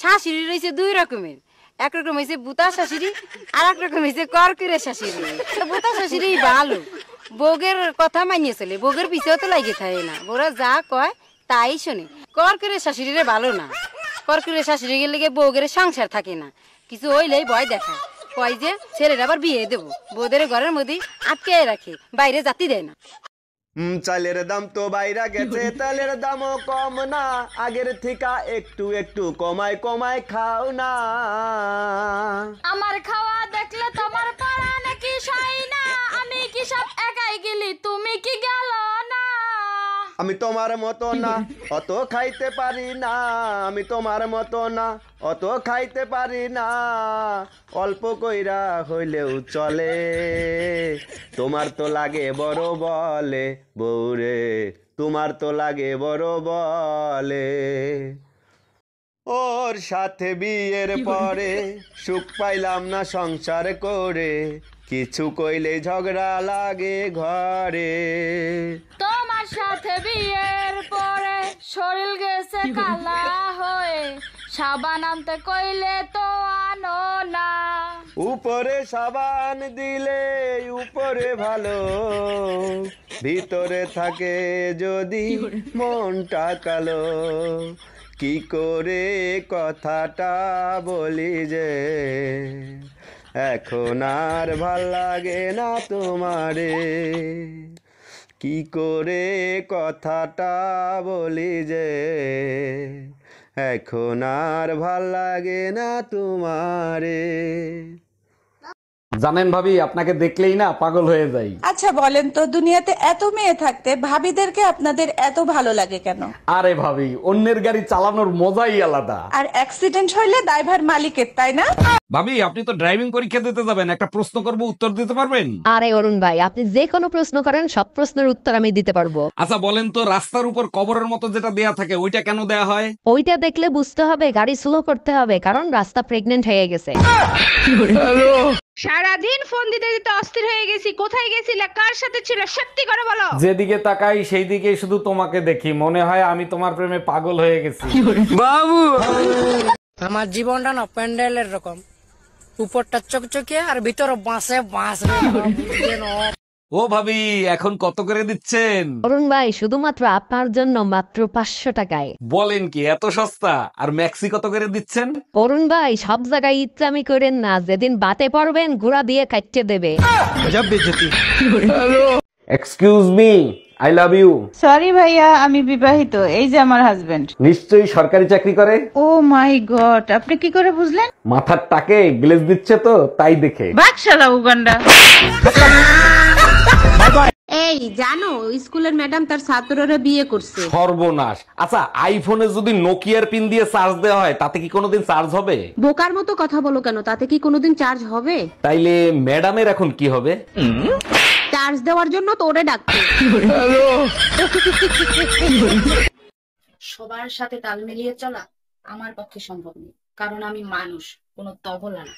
শাশুড়ি রয়েছে দুই রকমের, এক রকম হয়েছে বুতা শাশুড়ি, আর এক রকম হয়েছে করকুরে শাশুড়ি। বুতা শাশুড়ি ভালো, বউগের কথা মানিয়ে চলে, বউগের পিছেও তো লাগে থাকে না, বউরা যা কয় তাই শোনে। করকুরে শাশুড়িরে ভালো না, করকুরে শাশুড়ি গেলে বউগের সংসার থাকে না, কিছু হইলেই ভয় দেখায়, কয় যে ছেলের আবার বিয়ে দেবো, বউদের ঘরের মধ্যে আটকে রাখে, বাইরে জাতি দেয় না। চালের দাম তো বাইরা গেছে, তেলের দামও কম না, আগের থেকে একটু একটু কমায় কমায় খাও না। আমার খাওয়া দেখলে তোমার পাড়া নাকি সাই না, আমি কি সব একাই গেলি, তুমি কি গেল না? আমি তোমার মতো না অত খাইতে পারি না, আমি তোমার মতো না অত খাইতে পারি না, অল্প কইরা হইলেও চলে, তোমার তো লাগে বড় বলে বউরে, তোমার তো লাগে বড় বলে। ওর সাথে বিয়ের পরে সুখ পাইলাম না সংসার করে, কিছু কইলে ঝগড়া লাগে ঘরে। তোমার সাথে বিয়ের পরে শরীর গেছে কালা হয়ে, সাবান আনতে কইলে তো আনো না। উপরে সাবান দিলে উপরে ভালো, ভিতরে থাকে যদি মনটা কালো, কি করে কথাটা বলি যে, এখন আর ভাল লাগে না তোমারে, কি করে কথাটা বলি যে, এখন আর ভাল লাগে না তোমারে। জানেন ভাবি, আপনাকে দেখলেই না পাগল হয়ে যাই। আচ্ছা বলেন তো, দুনিয়াতে এত মেয়ে থাকতে ভাবিদেরকে আপনাদের এত ভালো লাগে কেন? আরে ভাবি, অন্যের গাড়ি চালানোর মজাই আলাদা। আর অ্যাক্সিডেন্ট হইলে দায়ভার মালিকের, তাই না? ভাবি, আপনি তো ড্রাইভিং পরীক্ষা দিতে যাবেন, একটা প্রশ্ন করব, উত্তর দিতে পারবেন? আরে অরুণ ভাই, আপনি যে কোনো প্রশ্ন করেন, সব প্রশ্নের উত্তর আমি দিতে পারবো। আচ্ছা বলেন তো, রাস্তার উপর কবরের মতো যেটা দেয়া থাকে ওইটা কেন দেয়া হয়? ওইটা দেখলে বুঝতে হবে গাড়ি স্লো করতে হবে, কারণ রাস্তা প্রেগনেন্ট হয়ে গেছে। সারাদিন ফোন দিতে দিতে অস্থির হয়ে গেছি, কোথায় গেছিলে, কার সাথে ছিল, সত্যি করে বলো। যেদিকে তাকাই সেই দিকে শুধু তোমাকে দেখি, মনে হয় আমি তোমার প্রেমে পাগল হয়ে গেছি। বাবু, আমার জীবনটা না প্যান্ডেলের রকম, উপরটা চকচকে আর ভিতরে বাঁশে বাঁশ। ও ভাবি, এখন কত করে দিচ্ছেন? অরুণ ভাই, শুধুমাত্র আপনার জন্য মাত্র 500 টাকায়। বলেন কি, এত সস্তা? আর ম্যাক্সি কত করে দিচ্ছেন? অরুণ ভাই, সব জায়গায় ইচ্ছামি করেন না, যেদিন বাতে পড়বেন ঘোড়া দিয়ে কাটতে দেবে। Excuse me, I love you. Sorry ভাইয়া, আমি বিবাহিত, এই যে আমার হাজবেন্ড। নিশ্চয়ই সরকারি চাকরি করে। ও মাই গড, আপনি কি করে বুঝলেন? মাথার টাকে গ্লেজ দিচ্ছে তো, তাই দেখে। বাকশালা উগান্ডা। এই জানো, স্কুলের ম্যাডাম তার ছাত্ররা বিয়ে করছে। সর্বনাশ। আচ্ছা, আইফোনে যদি নোকিয়ার পিন দিয়ে চার্জ দেওয়া হয়, তাতে কি কোনোদিন চার্জ হবে? বোকার মতো কথা বলো কেন, তাতে কি কোনোদিন চার্জ হবে? তাইলে ম্যাডামের এখন কি হবে? চার্জ দেওয়ার জন্য তো ওরে ডাকছে। সবার সাথে তাল মিলিয়ে চলা আমার পক্ষে সম্ভব নেই, কারণ আমি মানুষ, কোনো তবলা না।